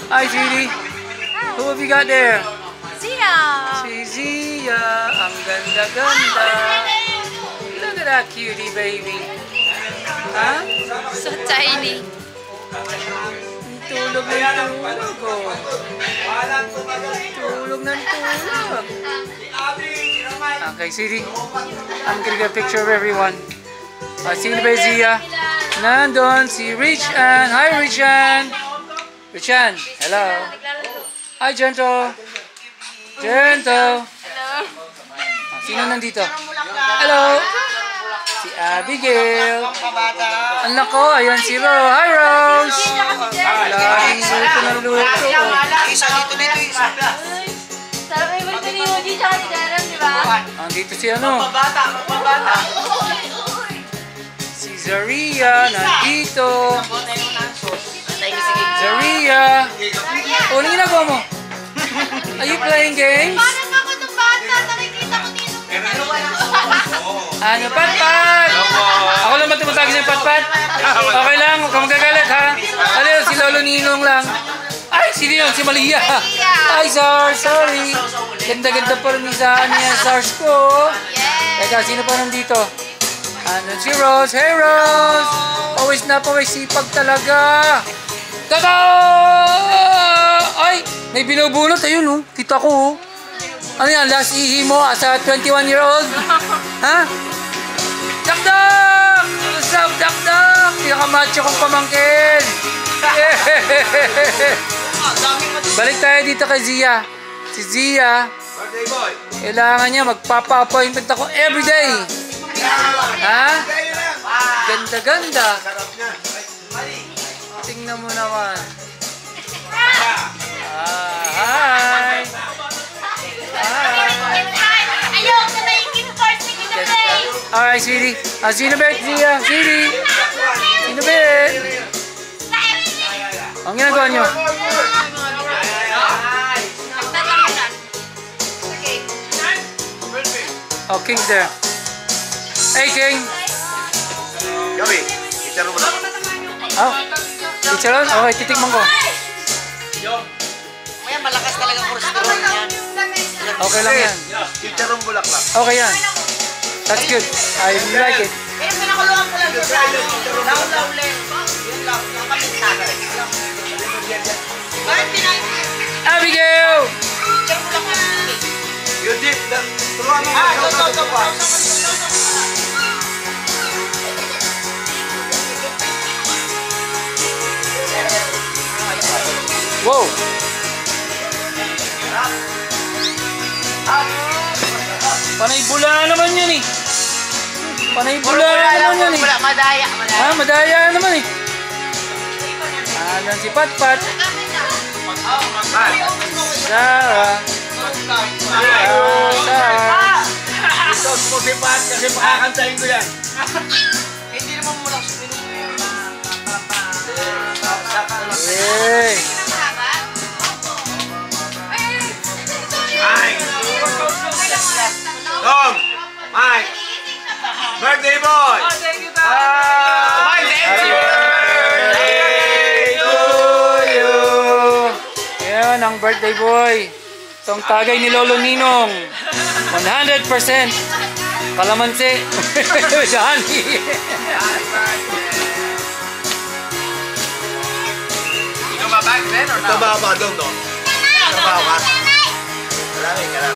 Hi, sweetie. Who have you got there? Zia! Si Zia. Ang ganda-ganda. Look at that cutie baby. Ha? So tiny. Tulog ng tulog, oh. Tulog ng tulog. Okay, sweetie. I'm gonna get a picture of everyone. Sino ba Zia? Nandun si Richan. Hi, Richan. Richan, hello. Hi, Gento. Gento. Hello. Sino nandito? Hello. Si Abigail. Anak ko, ayan si Rose. Hi, Rose. Laging luto ng luto. Isa dito nito, isa. Sarap ay balik ni Yoji tsaka ni Darren, di ba? Andito si ano? Mabata. Si Zaria, nandito. Zaria. Oh, anong ginagawa mo? Are you playing games? Parang ako itong bata, nakikita ko dito. Ano, Patpat? Ako lang matumatagis ng Patpat? Okay lang, huwag ka magagalit ha? Ano, si Lolo Ninong lang. Ay, sino yun? Si Malia. Ay, Sars, sorry. Ganda-ganda pa rin isa niya, Sars ko. Teka, sino pa nandito? Ano, si Rose. Hey, Rose! Pawis na pawis, sipag talaga. Tata! Ay, may binubunot. Ayun, oh. Kita ko, oh. Ano yan? Last ihi mo as a 21-year-old? Ha? Dakdak! What's up, Dakdak? Pinakamacho kong pamangkin. Balik tayo dito kay Zia. Si Zia, kailangan niya magpapa-appointment ako everyday. Ha? Ganda-ganda. Tingnan mo naman. Hi! Ayoko na yung gift-card ni Kinabay. Alright, sweetie. Sino ba? Zia? Sweetie? Sino ba? Ang ginagawa nyo? Oh, King's there. Hey, King! Gabi, itaro mo na. Oh, Chicharon? Okay, titikman ko. Maya malakas talaga cholesterol yan. Okay lang yan. Chicharong bulaklak. Okay yan. That's good. I like it. Eh, pinakuluan ko lang. Law-law lang. Yun lang. Nakamintaga. Bakit pinayin? Abigail! Chicharong bulaklak. Yun, Jeep. Turuan mo. Ito pa. Wow! Panay bula naman yan eh. Panay bula naman yan eh. Madaya. Ha? Madaya naman eh. Ayan si Patpat. Sarah. Sarah. Ito, sumusipat kasi makakantayin ko yan. Hindi naman mo lang suminom. Hey! Mike! Tom! Mike! Birthday boy! Thank you, Mike, thank you! Birthday to you! Yan ang birthday boy. Itong tagay ni Lolo Ninong. 100% kalamansi. Johnny. Ito ba back then or now? Ito ba doon, no?